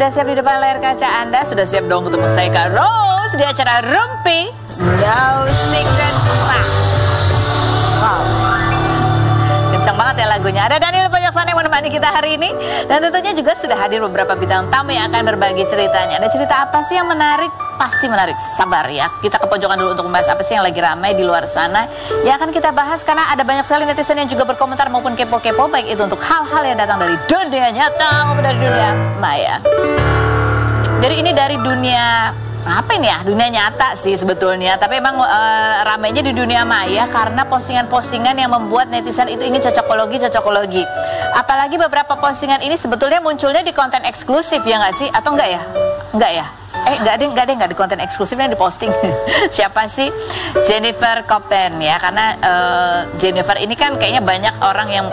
Sudah siap di depan layar kaca Anda? Sudah siap dong ketemu saya Kak Rose di acara Rumpi No Secret. Wow, kencang banget ya lagunya. Ada Daniel Pojoksana yang menemani kita hari ini. Dan tentunya juga sudah hadir beberapa bintang tamu yang akan berbagi ceritanya. Ada cerita apa sih yang menarik? Pasti menarik, sabar ya. Kita ke pojokan dulu untuk membahas apa sih yang lagi ramai di luar sana. Ya akan kita bahas karena ada banyak sekali netizen yang juga berkomentar maupun kepo-kepo. Baik itu untuk hal-hal yang datang dari dunia nyata maupun dari dunia maya. Jadi ini dari dunia apa ini ya? Dunia nyata sih sebetulnya. Tapi emang ramainya di dunia maya karena postingan-postingan yang membuat netizen itu ingin cocokologi. Apalagi beberapa postingan ini sebetulnya munculnya di konten eksklusif ya nggak sih? Atau enggak ya? Enggak ya? Nggak di konten eksklusifnya diposting. Siapa sih? Jennifer Copen ya. Karena Jennifer ini kan kayaknya banyak orang yang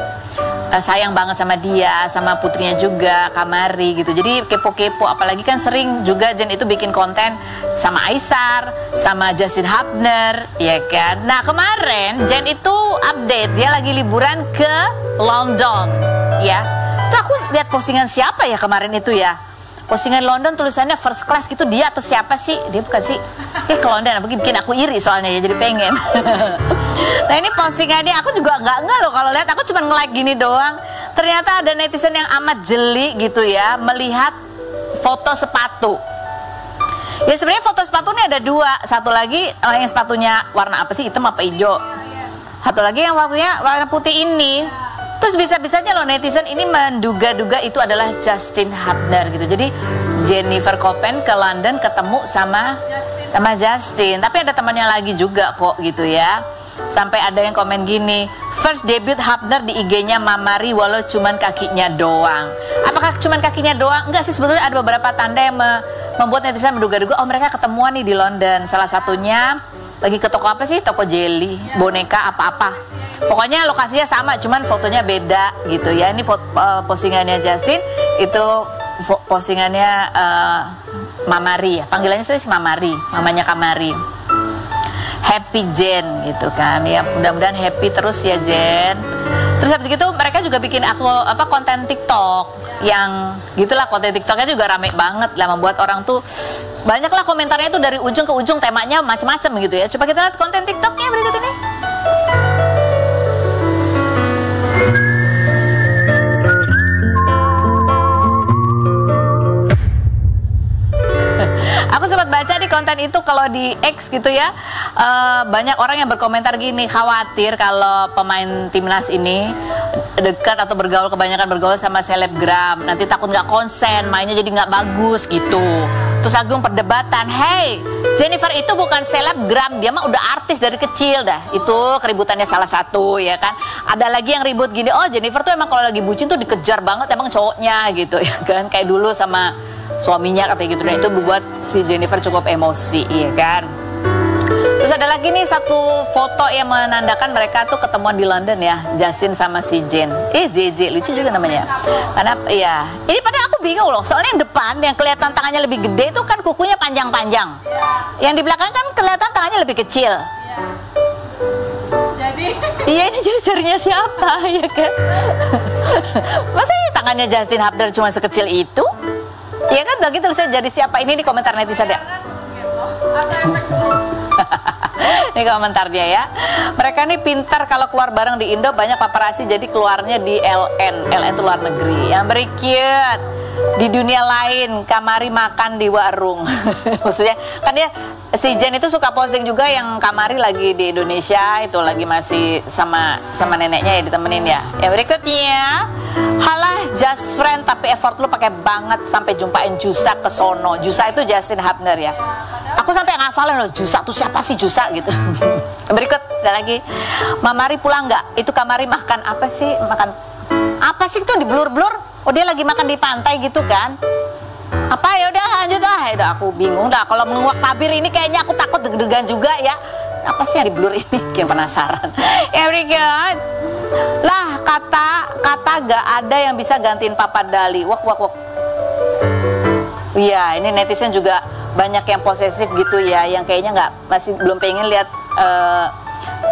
sayang banget sama dia, sama putrinya juga, Kamari gitu. Jadi kepo-kepo, apalagi kan sering juga Jen itu bikin konten sama Aisar, sama Justin Hubner, ya kan. Nah kemarin Jen itu update, dia lagi liburan ke London, ya. Tuh aku lihat postingan siapa ya kemarin itu ya. Postingan London tulisannya first class gitu, dia atau siapa sih? Dia bukan sih? Ke London, bikin aku iri soalnya ya, jadi pengen. Nah ini postingannya aku juga nggak loh kalau lihat, aku cuma nge-like gini doang. Ternyata ada netizen yang amat jeli gitu ya, melihat foto sepatu. Ya sebenarnya foto sepatu ini ada dua, satu lagi yang sepatunya warna apa sih, hitam apa hijau? Satu lagi yang waktunya warna putih ini. Terus bisa-bisanya loh netizen ini menduga-duga itu adalah Justin Hubner gitu. Jadi Jennifer Copen ke London ketemu sama Justin. Tapi ada temannya lagi juga kok gitu ya. Sampai ada yang komen gini, first debut Hubner di IG-nya Mamari walau cuman kakinya doang. Apakah cuman kakinya doang? Enggak sih, sebetulnya ada beberapa tanda yang membuat netizen menduga-duga oh mereka ketemuan nih di London. Salah satunya lagi ke toko apa sih? Toko jelly, boneka apa-apa. Pokoknya lokasinya sama, cuman fotonya beda gitu ya. Ini postingannya Justin, itu postingannya Mamari ya. Panggilannya sih Mamari, mamanya Kamari. Happy Jen gitu kan. Ya mudah-mudahan happy terus ya Jen. Terus habis itu mereka juga bikin konten TikTok yang gitulah, konten TikToknya juga rame banget lah, membuat orang tuh banyak lah komentarnya itu dari ujung ke ujung, temanya macam-macam gitu ya. Coba kita lihat konten TikToknya berikut ini. Aku sempat baca di konten itu kalau di X gitu ya, banyak orang yang berkomentar gini, khawatir kalau pemain timnas ini dekat atau kebanyakan bergaul sama selebgram, nanti takut nggak konsen, mainnya jadi nggak bagus gitu. Terus agung perdebatan, hey Jennifer itu bukan selebgram, dia mah udah artis dari kecil dah. Itu keributannya salah satu ya kan. Ada lagi yang ribut gini, oh Jennifer tuh emang kalau lagi bucin tuh dikejar banget emang cowoknya gitu ya kan, kayak dulu sama suaminya katanya gitu. Nah itu membuat si Jennifer cukup emosi ya kan. Terus ada lagi nih satu foto yang menandakan mereka tuh ketemuan di London ya, Justin sama si Jen. JJ lucu juga namanya. Karena ya ini padahal aku bingung loh, soalnya yang depan yang kelihatan tangannya lebih gede itu kan kukunya panjang-panjang, yang di belakang kan kelihatan tangannya lebih kecil. Jadi iya, ini jari-jarinya siapa ya kan? Masa ini tangannya Justin Hubner cuma sekecil itu? Ya kan, udah gitu terusnya jadi siapa ini di komentar netizen ya. Ini komentar dia ya. Mereka nih pintar kalau keluar bareng di Indo, banyak paparazzi jadi keluarnya di LN itu luar negeri. Yang berikut di dunia lain, Kamari makan di warung. Maksudnya kan dia si Jen itu suka posting juga yang Kamari lagi di Indonesia, itu lagi masih sama neneknya ya, ditemenin ya. Yang berikutnya, halah just friend tapi effort lu pakai banget sampai jumpain Jusa ke sono. Jusa itu Justin Hubner ya. Aku sampai ngafalin loh, Jusa tuh siapa sih Jusa gitu. Berikut ada lagi, Mamari pulang nggak? Itu Kamari makan apa sih? Makan apa sih tuh di blur-blur? Oh dia lagi makan di pantai gitu kan? Apa ya udah lanjut ah. Ya udah aku bingung dah kalau menguak tabir ini, kayaknya aku takut deg-degan juga ya. Apa sih yang di blur ini? Bikin penasaran. Ya berikut. Lah kata gak ada yang bisa gantiin Papa Dali. Wak. Iya, ini netizen juga banyak yang posesif gitu ya, yang kayaknya masih belum pengen lihat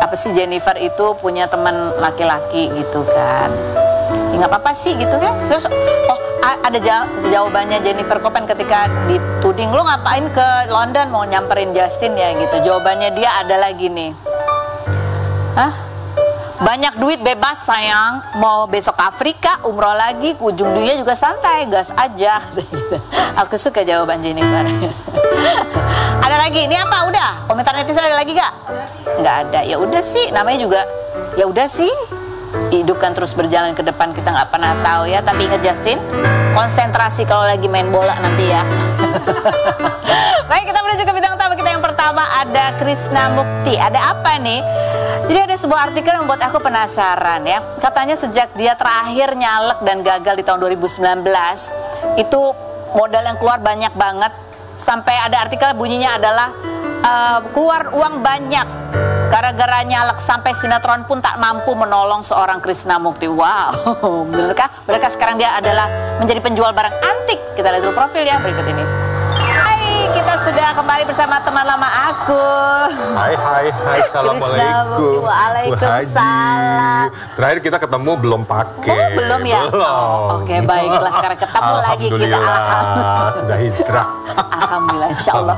apa sih Jennifer itu punya teman laki-laki gitu kan. nggak apa-apa sih gitu kan. Terus ada jawabannya Jennifer Copen ketika dituding, lo ngapain ke London mau nyamperin Justin ya gitu. Jawabannya dia adalah gini, banyak duit bebas sayang, mau besok Afrika, umroh lagi, ke ujung dunia juga santai, gas aja gitu. Aku suka jawaban Jennifer. Ada lagi, ini apa? Udah? Komentar netizen ada lagi gak? Nggak ada, ya udah sih, namanya juga ya udah sih. Hidup kan terus berjalan ke depan, kita nggak pernah tahu ya. Tapi ingat Justin, konsentrasi kalau lagi main bola nanti ya. Baik, kita menuju ke bintang tamu kita yang pertama, ada Krishna Mukti. Ada apa nih? Jadi ada sebuah artikel yang membuat aku penasaran ya. Katanya sejak dia terakhir nyalek dan gagal di tahun 2019, itu modal yang keluar banyak banget. Sampai ada artikel bunyinya adalah keluar uang banyak gara-gara nyalek, sampai sinetron pun tak mampu menolong seorang Krishna Mukti. Wow, benarkah? Benarkah sekarang dia adalah menjadi penjual barang antik? Kita lihat dulu profil ya berikut ini. Hai, kita sudah kembali bersama teman lama aku. Hai, assalamualaikum. Waalaikumsalam. Terakhir kita ketemu belum pakai. Oh, belum ya? Belum. Oke, baiklah, sekarang ketemu lagi kita. Alhamdulillah, sudah hijrah. Alhamdulillah, insyaallah.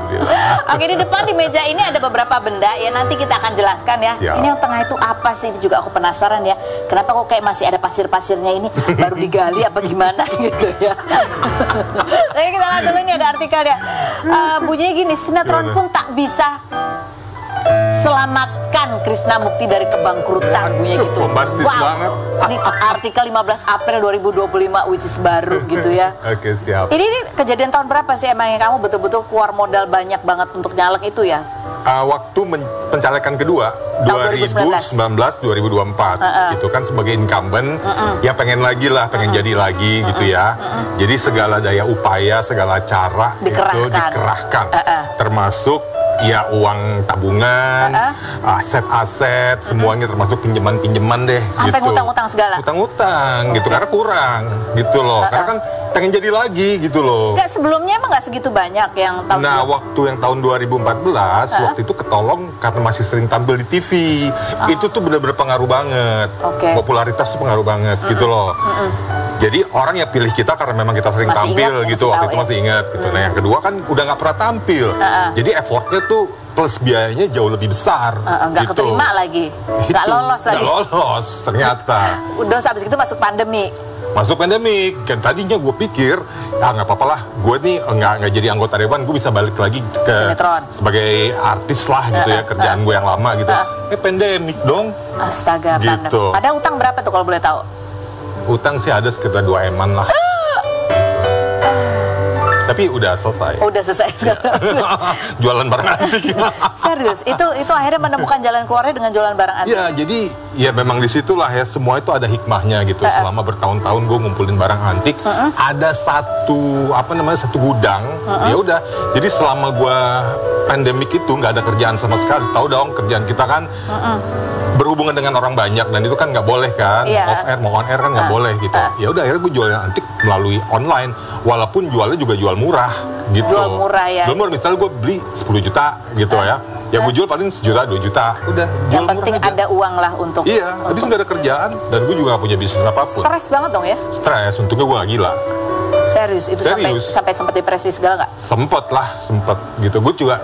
Oke, di depan di meja ini ada beberapa benda ya, nanti kita akan jelaskan ya. Siap. Ini yang tengah itu apa sih? Ini juga aku penasaran ya. Kenapa kok kayak masih ada pasir-pasirnya ini? Baru digali apa gimana gitu ya. Oke, kita lihat dulu, ini ada artikelnya. Bunyinya gini, sinetron pun tak bisa selamatkan Krishna Mukti dari kebangkrutan, bunyinya gitu. Bombastis banget. Ini artikel 15 April 2025, which is baru gitu ya. Oke, siap. Ini kejadian tahun berapa sih emangnya kamu betul-betul keluar modal banyak banget untuk nyalek itu ya? Waktu pencalekan kedua 2019-2024 gitu kan, sebagai incumbent ya pengen lagi lah, pengen jadi lagi gitu ya. Jadi segala daya upaya, segala cara itu dikerahkan, termasuk ya uang tabungan, aset-aset, semuanya, termasuk pinjaman-pinjaman deh. Sampai gitu. ngutang-ngutang segala? Ngutang-ngutang gitu, karena kurang gitu loh. Karena kan pengen jadi lagi gitu loh. Enggak, sebelumnya emang nggak segitu banyak yang tahun waktu yang tahun 2014, waktu itu ketolong karena masih sering tampil di TV. Itu tuh bener-bener pengaruh banget. Popularitas tuh pengaruh banget gitu loh. Jadi orang ya pilih kita karena memang kita sering tampil gitu, waktu itu masih ingat gitu. Nah yang kedua kan udah nggak pernah tampil, jadi effortnya tuh plus biayanya jauh lebih besar. Nggak gitu. keterima lagi, nggak lolos lagi. Nggak lolos ternyata. Udah habis itu masuk pandemi. Masuk pandemi, kan tadinya gue pikir nggak apa-apa lah, gue nih nggak jadi anggota Dewan, gue bisa balik lagi ke sinetron sebagai artis lah gitu ya, kerjaan gue yang lama gitu. Pandemik dong. Astaga, gitu. Padahal utang berapa tuh kalau boleh tahu? Utang sih ada sekitar 2 eman lah. Tapi udah selesai. Udah selesai sekarang. Jualan barang antik. Serius, itu akhirnya menemukan jalan keluarnya dengan jualan barang antik. Ya, jadi ya memang disitulah ya, semua itu ada hikmahnya gitu. Selama bertahun-tahun gue ngumpulin barang antik, ada satu gudang. Ya udah, jadi selama gue pandemik itu nggak ada kerjaan sama sekali. Tahu dong, kerjaan kita kan berhubungan dengan orang banyak, dan itu kan nggak boleh kan, off air mau on air kan nggak boleh gitu. Ya udah, akhirnya gue jualan antik melalui online, walaupun jualnya juga jual murah gitu. Jual murah ya. Jual murah, misalnya gue beli 10 juta gitu ya gue jual paling 1 juta 2 juta, udah jual yang penting murah aja. Ada uang lah untuk. Iya, habis nggak ada kerjaan, dan gue juga nggak punya bisnis apapun. Stres banget dong ya? Stres, untungnya gue nggak gila. Serius, itu sampai sempat depresi segala nggak? Sempet gitu. Gue juga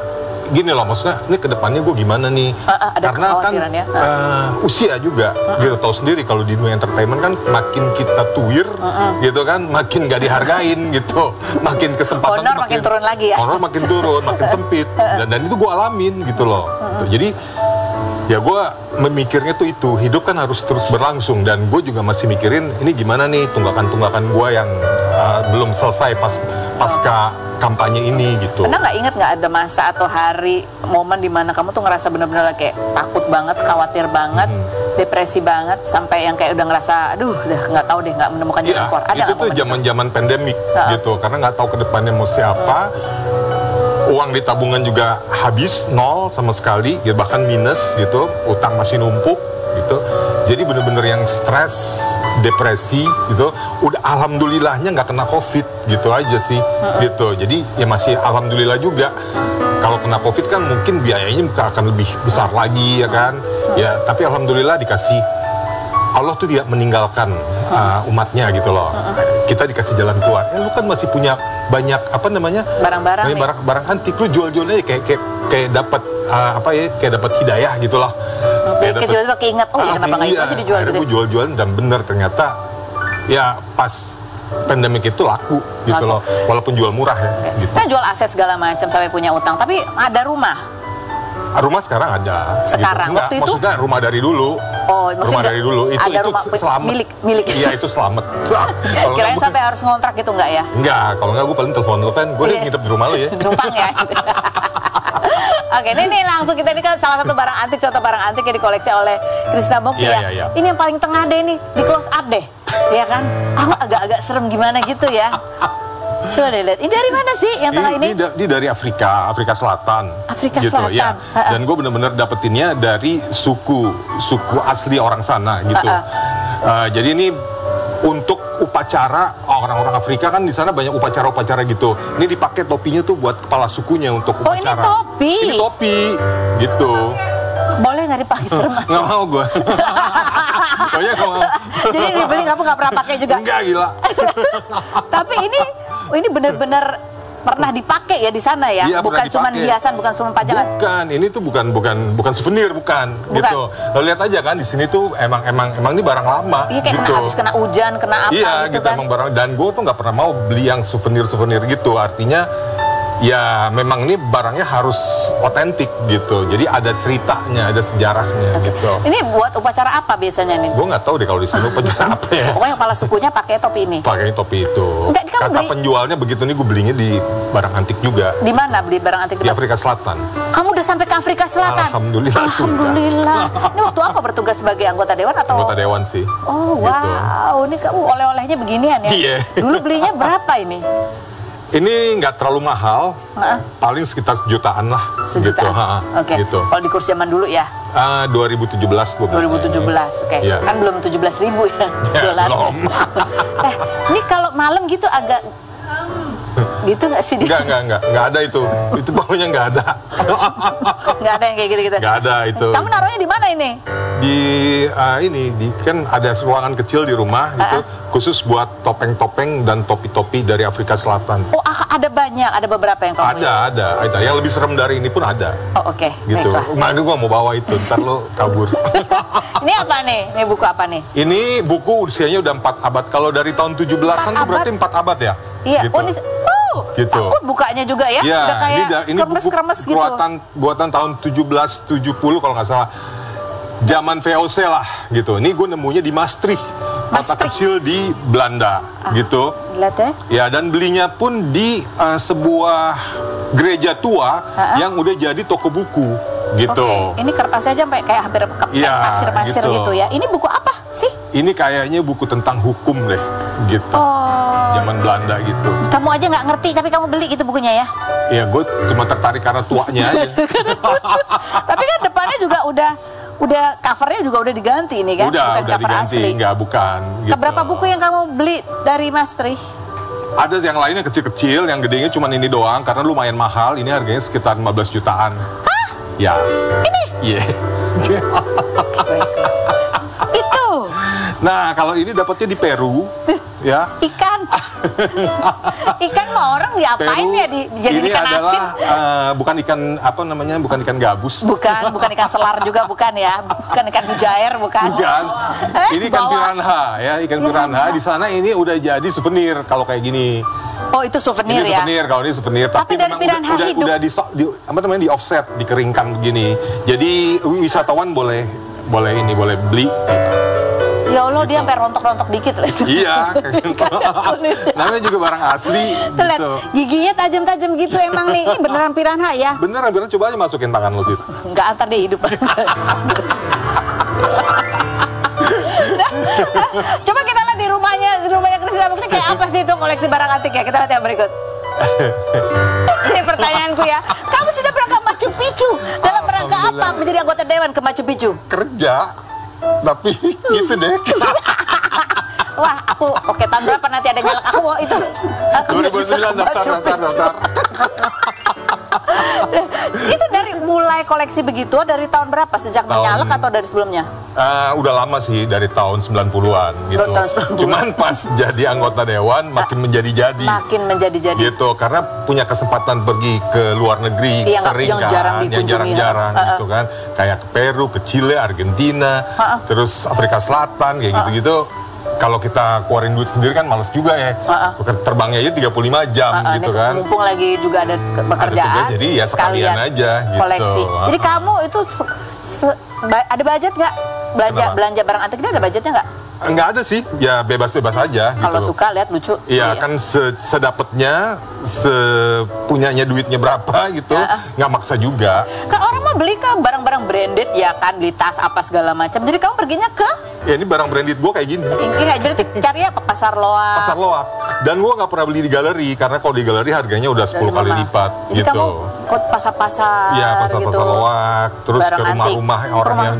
gini loh, maksudnya ini kedepannya gue gimana nih, karena kan ya? usia juga gitu, tahu sendiri kalau di dunia entertainment kan makin kita tuir gitu kan, makin gak dihargain gitu, makin kesempatan honor makin turun lagi ya, honor makin turun, makin sempit, dan itu gue alamin gitu loh. Jadi ya gue memikirnya tuh itu, hidup kan harus terus berlangsung, dan gue juga masih mikirin ini gimana nih tunggakan-tunggakan gue yang belum selesai pasca kampanye ini gitu. Pernah nggak inget nggak ada masa atau hari, momen dimana kamu tuh ngerasa bener-bener kayak takut banget, khawatir banget, depresi banget, sampai yang kayak udah ngerasa, aduh, udah nggak tahu deh, nggak menemukan jalan keluar. Ada itu tuh zaman-zaman pandemik gitu, karena nggak tahu kedepannya mau siapa. Uang di tabungan juga habis, nol sama sekali, bahkan minus gitu, utang masih numpuk gitu. Jadi bener-bener yang stres, depresi gitu. Udah alhamdulillahnya nggak kena COVID gitu aja sih gitu. Jadi ya masih alhamdulillah juga. Kalau kena COVID kan mungkin biayanya akan lebih besar lagi ya kan. Ya tapi alhamdulillah dikasih, Allah tuh tidak meninggalkan umatnya gitu loh. Kita dikasih jalan keluar. Lu kan masih punya banyak barang-barang antik, lu jual-jual aja kayak dapat kayak dapat hidayah gitu loh. Kayak tiba-tiba keinget, kenapa nggak itu aja dijual gitu. Gue jual-jual dan bener ternyata ya pas pandemik itu laku gitu loh, walaupun jual murah ya. Gitu. Kan jual aset segala macam sampai punya utang, tapi ada rumah. Rumah sekarang ada. Sekarang, gitu. waktu itu? Maksudnya rumah dari dulu. Oh, rumah dari dulu. Ada itu rumah selamat. Milik. Iya, itu selamat. Kirain sampai harus ngontrak gitu nggak ya? Enggak, kalau nggak gue paling telepon lu, Fan. Gue nginep di rumah lu ya. Numpang ya. Oke, ini langsung kita ini kan salah satu barang antik, contoh barang antik yang dikoleksi oleh Krisna Mukti ya. Ini yang paling tengah deh nih, di close up deh. Ya kan? Aku agak-agak serem gimana gitu ya. Coba deh lihat. Ini dari mana sih yang tengah ini? Ini dari Afrika Selatan. Afrika gitu, Selatan. Ya. Dan gue bener-bener dapetinnya dari suku asli orang sana gitu. Jadi ini untuk upacara orang-orang Afrika kan di sana banyak upacara-upacara gitu. Ini dipakai topinya tuh buat kepala sukunya untuk upacara. Oh, ini topi. Ini topi gitu. Boleh nggak dipakai serem? Nggak mau gue. Pokoknya nggak mau. Jadi dibeli kamu nggak pernah pakai juga? Enggak, gila. Tapi ini benar-benar pernah dipakai ya di sana ya? Iya, bukan cuma hiasan, bukan cuma pajangan. Bukan, ini tuh bukan souvenir, bukan. Gitu. Lo lihat aja kan di sini tuh emang ini barang lama. Iya, kayak gitu. habis kena hujan, kena apa gitu kan. Emang barang, dan gue tuh nggak pernah mau beli yang souvenir gitu. Artinya ya memang ini barangnya harus otentik gitu. Jadi ada ceritanya, ada sejarahnya gitu. Ini buat upacara apa biasanya nih? Gue nggak tahu deh kalau di sini upacara apa ya. Pokoknya kepala sukunya pakai topi ini. Pakai topi itu. Kata penjualnya begitu nih, gue belinya di barang antik juga. Di mana beli barang antik? Di Afrika Selatan. Kamu udah sampai ke Afrika Selatan? Alhamdulillah. Alhamdulillah. Ini waktu apa bertugas sebagai anggota dewan atau? Anggota dewan sih. Oh wow, gitu. Ini kamu oleh-olehnya beginian ya? Iya. Dulu belinya berapa ini? Ini nggak terlalu mahal, paling sekitar sejutaan lah. Sejutaan? Gitu. Oke. Gitu. Kalau di kurs zaman dulu ya? 2017 gue. 2017, oke. Ya. Kan belum 17.000 ya dolar. Belum. Ini kalau malam gitu agak gitu nggak sih? Nggak ada itu baunya nggak ada. Nggak ada yang kayak gitu-gitu? Nggak ada itu. Kamu naruhnya di mana ini? Di kan ada ruangan kecil di rumah gitu, khusus buat topeng-topeng dan topi-topi dari Afrika Selatan. Oh, ada banyak, ada beberapa yang kamu ada. Yang lebih serem dari ini pun ada. Oh, oke. Gitu. Makanya gue mau bawa itu, ntar lo kabur. Ini apa nih? Ini buku apa nih? Ini buku usianya udah 4 abad. Kalau dari tahun 17-an itu berarti 4 abad ya? Iya. Gitu. Gitu. Takut bukanya juga ya? Ya, udah kayak ini kremes-kremes gitu. Buatan tahun 1770 kalau nggak salah. Zaman VOC lah gitu. Ini gue nemunya di Maastricht, kota kecil di Belanda gitu. Ya, dan belinya pun di sebuah gereja tua yang udah jadi toko buku gitu. Ini kertasnya aja sampai kayak hampir pasir-pasir gitu ya. Ini buku apa sih? Ini kayaknya buku tentang hukum deh gitu. Zaman Belanda gitu. Kamu aja nggak ngerti tapi kamu beli gitu bukunya ya? Iya, gue cuma tertarik karena tuanya aja. Tapi kan depannya juga udah covernya juga udah diganti ini kan? Bukan cover diganti, asli. Enggak, bukan. Gitu. Berapa buku yang kamu beli dari Maastricht? Ada yang lainnya kecil-kecil, yang gedenya cuma ini doang karena lumayan mahal. Ini harganya sekitar 15 jutaan. Hah? Ya. Ini? Iya. Itu. Nah, kalau ini dapatnya di Peru, ya. Ikan. Ikan mah orang diapain Peru, ya? Jadi ini ikan adalah asin? bukan ikan bukan ikan gabus. Bukan ikan selar juga bukan ya? Bukan ikan mujair bukan? Bukan. Ini ikan piranha ya, ikan piranha. Di sana ini udah jadi souvenir kalau kayak gini. Oh, itu souvenir ya? Souvenir, kalau ini souvenir. Tapi dari piranha hidup. Udah di offset, dikeringkan begini. Jadi wisatawan boleh beli. Ya Allah, dia sampai rontok-rontok dikit loh itu. Iya. Namanya juga barang asli. Tuh lihat, giginya tajam-tajam gitu emang nih. Ini beneran piranha ya? Beneran, coba aja masukin tangan lo situ. Enggak, antar dia hidup. Coba kita lihat di rumahnya Krisna Mukti kayak apa sih itu koleksi barang antik ya. Kita lihat yang berikut. Ini pertanyaanku ya. Kamu sudah pernah ke Machu Picchu? Dalam rangka apa menjadi anggota dewan ke Machu Picchu? Kerja. Tapi gitu deh. Wah, oke, tahun berapa nanti ada nyalak aku itu? 2009 daftar. Itu dari mulai koleksi begitu dari tahun berapa? Sejak menyalek atau dari sebelumnya? Udah lama sih, dari tahun 90-an gitu. Tahun 90-an. Cuman pas jadi anggota dewan makin menjadi-jadi. Makin menjadi-jadi. Gitu, karena punya kesempatan pergi ke luar negeri sering yang kan, jarang yang dikunjungi. jarang-jarang gitu kan. Kayak ke Peru, ke Chile, Argentina, terus Afrika Selatan kayak gitu-gitu. Kalau kita keluarin duit sendiri kan males juga ya. Terbangnya aja 35 jam gitu kan. Mumpung lagi juga ada pekerjaan. Ada tugas, jadi ya sekalian aja gitu. Koleksi. Jadi kamu itu ada budget nggak? Belanja barang antik ini ada budgetnya nggak? Nggak ada sih, ya bebas-bebas aja. Kalau gitu. suka lihat lucu. Iya kan sedapatnya, sepunyanya duitnya berapa gitu, nggak maksa juga. Kan orang mah beli kan barang-barang branded ya kan, beli tas apa segala macam. Jadi kamu perginya ke? Ya ini barang branded gue kayak gini. Ini jadi cari apa? Pasar loak. Pasar loak. Dan gue nggak pernah beli di galeri karena kalau di galeri harganya udah 10 kali lipat. Jadi gitu. kamu ke pasar-pasar. Iya pasar-pasar gitu. Loak. Terus Barang ke rumah-rumah orang yang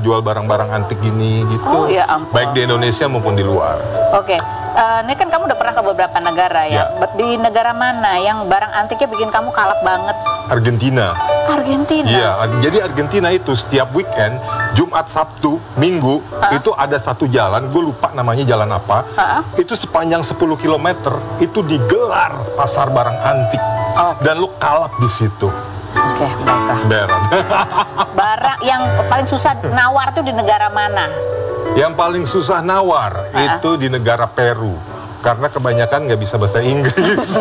jual barang-barang antik gini gitu. Oh, ya ampun. Baik di Indonesia maupun di luar. Oke. Ini kan kamu udah pernah ke beberapa negara ya. Di negara mana yang barang antiknya bikin kamu kalap banget? Argentina. Argentina? Iya, jadi Argentina itu setiap weekend, Jumat, Sabtu, Minggu, itu ada satu jalan, gue lupa namanya jalan apa, itu sepanjang 10 km, itu digelar pasar barang antik. Dan lu kalap di situ. Oke, baiklah. Beran. Barang yang paling susah nawar tuh di negara mana? Yang paling susah nawar itu di negara Peru. Karena kebanyakan nggak bisa bahasa Inggris.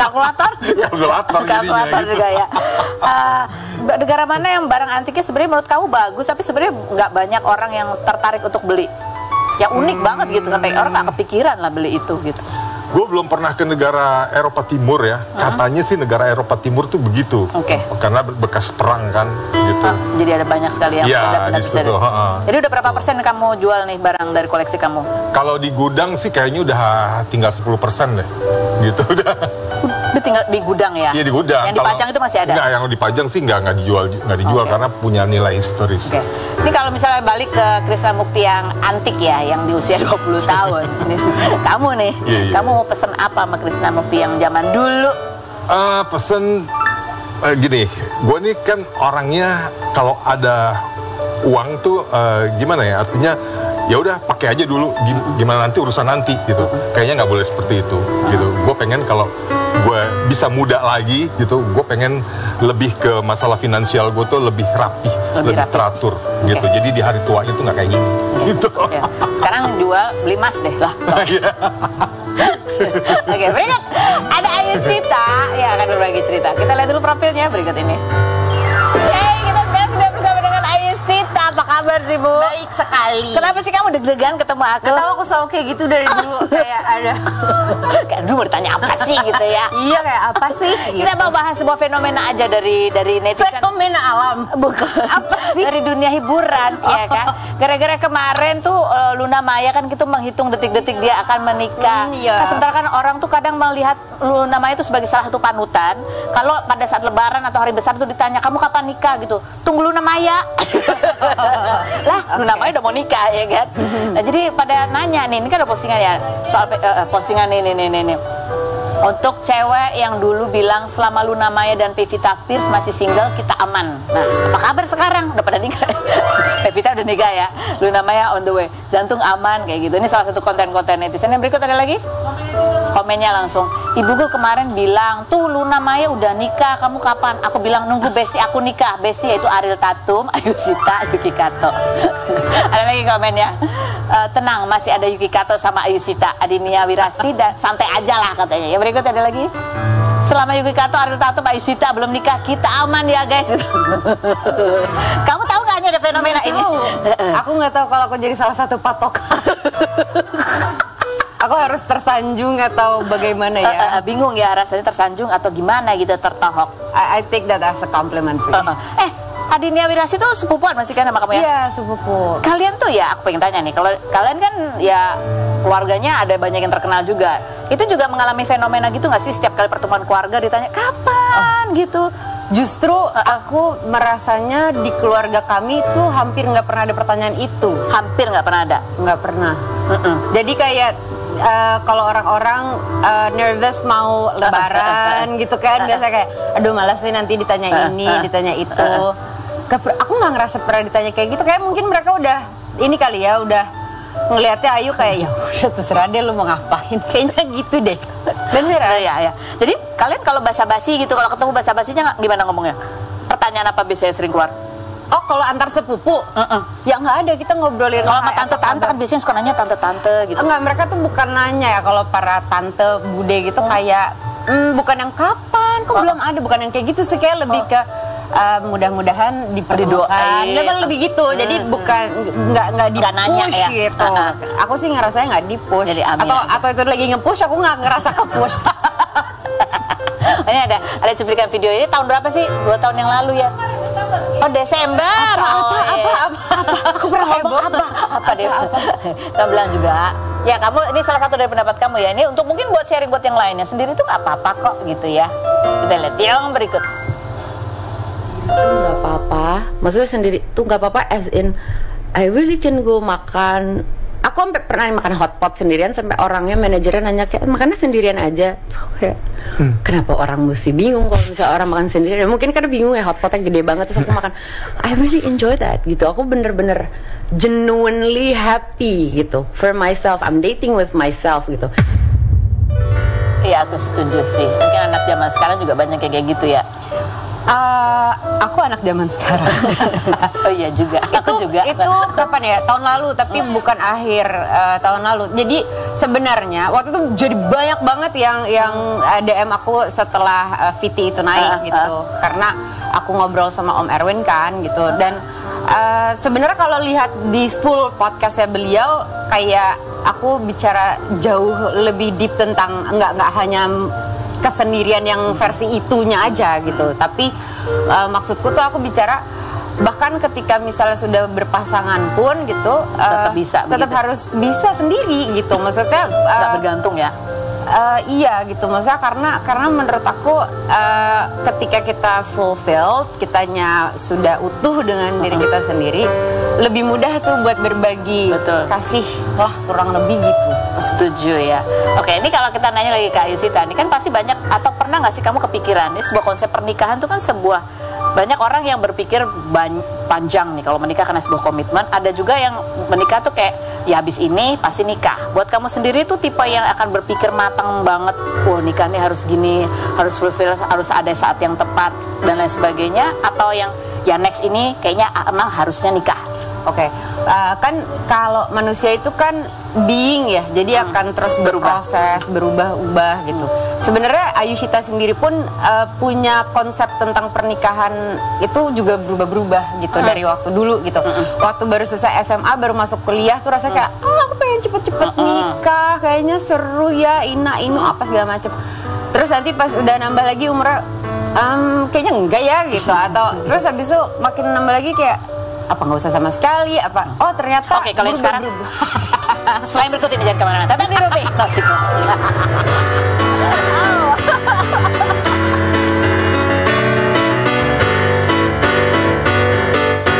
Kalkulator? Kalkulator jadinya gitu. Juga ya. Negara mana yang barang antiknya sebenarnya menurut kamu bagus, tapi sebenarnya nggak banyak orang yang tertarik untuk beli? Yang unik banget gitu, sampai orang nggak kepikiran lah beli itu gitu. Gue belum pernah ke negara Eropa Timur ya. Katanya sih negara Eropa Timur tuh begitu. Karena bekas perang kan gitu. Jadi ada banyak sekali yang di situ. Jadi udah berapa persen kamu jual nih barang dari koleksi kamu? Kalau di gudang sih kayaknya udah tinggal 10% deh. Gitu udah. Udah tinggal di gudang ya? Iya di gudang. Yang dipajang itu masih ada? Enggak, yang dipajang sih nggak dijual karena punya nilai historis. Ini kalau misalnya balik ke Krisnamukti yang antik ya, yang di usia 20 tahun. Kamu nih, kamu mau pesen apa sama Krisnamukti yang zaman dulu? Pesen gini, gue nih kan orangnya kalau ada uang tuh gimana ya, artinya ya udah pakai aja dulu, gimana nanti urusan nanti gitu. Kayaknya nggak boleh seperti itu gitu. Gue pengen kalau gue bisa muda lagi gitu, gue pengen lebih ke masalah finansial gue tuh lebih rapih, lebih teratur gitu. Jadi di hari tua itu nggak kayak gini gitu. Sekarang jual beli emas deh lah. Oke, berikut ada Ayusita yang akan berbagi cerita. Kita lihat dulu profilnya berikut ini. Kita sekarang sudah bersama dengan Ayusita. Apa kabar sih, Bu? Baik sekali. Kenapa sih kamu deg-degan ketemu aku? Tahu aku selalu kayak gitu dari dulu, kayak ada. Kayak dulu bertanya apa sih gitu ya? Iya, kayak apa sih? Kita mau bahas sebuah fenomena aja dari netizen. Fenomena alam. Bukan. Apa sih? Dari dunia hiburan, ya kan? Gara-gara kemarin tuh Luna Maya kan kita menghitung detik-detik dia akan menikah. Nah, sementara kan orang tuh kadang melihat Luna Maya itu sebagai salah satu panutan. Kalau pada saat Lebaran atau hari besar tuh ditanya, kamu kapan nikah gitu? Tunggu Luna Maya. Lah, Luna Maya udah mau nikah ya kan? Nah, jadi pada nanya nih, ini kan ada postingan ya soal postingan ini. Untuk cewek yang dulu bilang selama Luna Maya dan Pevita Pierce masih single, kita aman. Nah, apa kabar sekarang? Udah pada nikah? Pevita udah nikah ya, Luna Maya on the way. Jantung aman kayak gitu. Ini salah satu konten-konten netizen. Yang berikut ada lagi? Komennya langsung. Ibuku kemarin bilang, tuh Luna Maya udah nikah, kamu kapan? Aku bilang nunggu besti aku nikah. Besti yaitu Ariel Tatum, Ayusita, Yuki Kato. Ada lagi komennya. Tenang, masih ada Yuki Kato sama Ayusita, Adinia Wirasti, dan santai aja lah katanya. Yang berikut ada lagi. Selama Yuki Kato, Ariel Tatum, Ayusita belum nikah, kita aman ya guys. Kamu tahu nggak ada fenomena ini? Aku nggak tahu kalau aku jadi salah satu patokan. Aku harus tersanjung atau bagaimana ya? Bingung ya rasanya tersanjung atau gimana gitu, tertohok. I take that as a compliment sih. Adinia Wirasti tuh sepupuan masih kan sama kamu ya? Iya, sepupu. Kalian tuh ya, aku pengen tanya nih, kalau kalian kan ya keluarganya ada banyak yang terkenal juga. Itu juga mengalami fenomena gitu nggak sih, setiap kali pertemuan keluarga ditanya kapan gitu? Justru aku merasanya di keluarga kami tuh hampir nggak pernah ada pertanyaan itu. Hampir nggak pernah ada? Nggak pernah. Jadi kayak kalau orang-orang nervous mau lebaran gitu kan, biasa kayak aduh malas nih nanti ditanya ini, ditanya itu. Aku nggak ngerasa pernah ditanya kayak gitu, kayak mungkin mereka udah ini kali ya, udah ngelihatnya Ayu kayak ya udah terserah deh lu mau ngapain, kayaknya gitu deh. Bener ya. Jadi kalian kalau basa-basi gitu, kalau ketemu basa-basinya gimana ngomongnya? Pertanyaan apa biasanya sering keluar? Oh, kalau antar sepupu? Ya nggak ada, kita ngobrolin. Kalau sama tante-tante kan biasanya suka nanya tante-tante gitu. Enggak, mereka tuh bukan nanya ya, kalau para tante, bude gitu kayak bukan yang kapan, kok belum ada, bukan yang kayak gitu sih, kayak lebih ke mudah-mudahan diperdoakan. Memang lebih gitu. Jadi bukan nggak di-push ya? gitu. Aku sih ngerasanya nggak di-push. Jadi atau itu lagi nge-push, aku nggak ngerasa ke-push. Ini ada cuplikan video ini tahun berapa sih? 2 tahun yang lalu ya? Oh, Desember. Apa? Aku pernah ngomong apa deh? Kamu bilang juga, ya kamu ini salah satu dari pendapat kamu ya. Ini untuk mungkin buat sharing buat yang lainnya, sendiri tuh nggak apa-apa kok gitu ya. Kita lihat yang berikut. Nggak apa-apa, maksudnya sendiri tuh nggak apa-apa, as in I really can go makan. Aku sampai pernah makan hotpot sendirian, sampai orangnya, manajernya nanya kayak makannya sendirian aja. So, kayak kenapa orang mesti bingung kalau misalnya orang makan sendirian? Mungkin karena bingung ya, hotpotnya gede banget terus aku makan. I really enjoy that gitu. Aku bener-bener genuinely happy gitu for myself. I'm dating with myself gitu. Iya, aku setuju sih. Mungkin anak zaman sekarang juga banyak kayak gitu ya. Aku anak zaman sekarang. Oh iya juga. Aku juga. Itu kapan ya? Tahun lalu, tapi bukan akhir tahun lalu. Jadi sebenarnya waktu itu jadi banyak banget yang DM aku setelah Viti itu naik gitu. Karena aku ngobrol sama Om Erwin kan gitu. Dan sebenarnya kalau lihat di full podcastnya beliau, kayak aku bicara jauh lebih deep tentang nggak hanya kesendirian yang versi itunya aja gitu, tapi maksudku tuh aku bicara bahkan ketika misalnya sudah berpasangan pun gitu, tetap harus bisa sendiri gitu, maksudnya nggak bergantung ya. Iya gitu, maksudnya karena menurut aku ketika kita fulfilled, kitanya sudah utuh dengan diri kita sendiri, lebih mudah tuh buat berbagi. Betul. Kasih lah, kurang lebih gitu. Setuju ya. Oke, ini kalau kita nanya lagi ke Ayusita, ini kan pasti banyak, atau pernah nggak sih kamu kepikiran ini sebuah konsep pernikahan tuh kan sebuah, banyak orang yang berpikir panjang nih kalau menikah karena sebuah komitmen. Ada juga yang menikah tuh kayak ya habis ini pasti nikah. Buat kamu sendiri tuh tipe yang akan berpikir matang banget, oh nikah nih harus gini, harus fulfill, harus ada saat yang tepat dan lain sebagainya, atau yang ya next ini kayaknya emang harusnya nikah? Oke, kan kalau manusia itu kan being ya, jadi akan terus berproses, berubah-ubah gitu. Sebenarnya Ayushita sendiri pun punya konsep tentang pernikahan itu juga berubah-berubah gitu dari waktu dulu gitu. Waktu baru selesai SMA, baru masuk kuliah tuh rasanya kayak, aku pengen cepet-cepet nikah, kayaknya seru ya, inu apa segala macem. Terus nanti pas udah nambah lagi umurnya, kayaknya enggak ya gitu. Atau terus habis itu makin nambah lagi kayak, apa nggak usah sama sekali, apa oh ternyata. Oke, kalau sekarang selain berikut ini jangan kemana-mana, tetap di Ruby Klasik.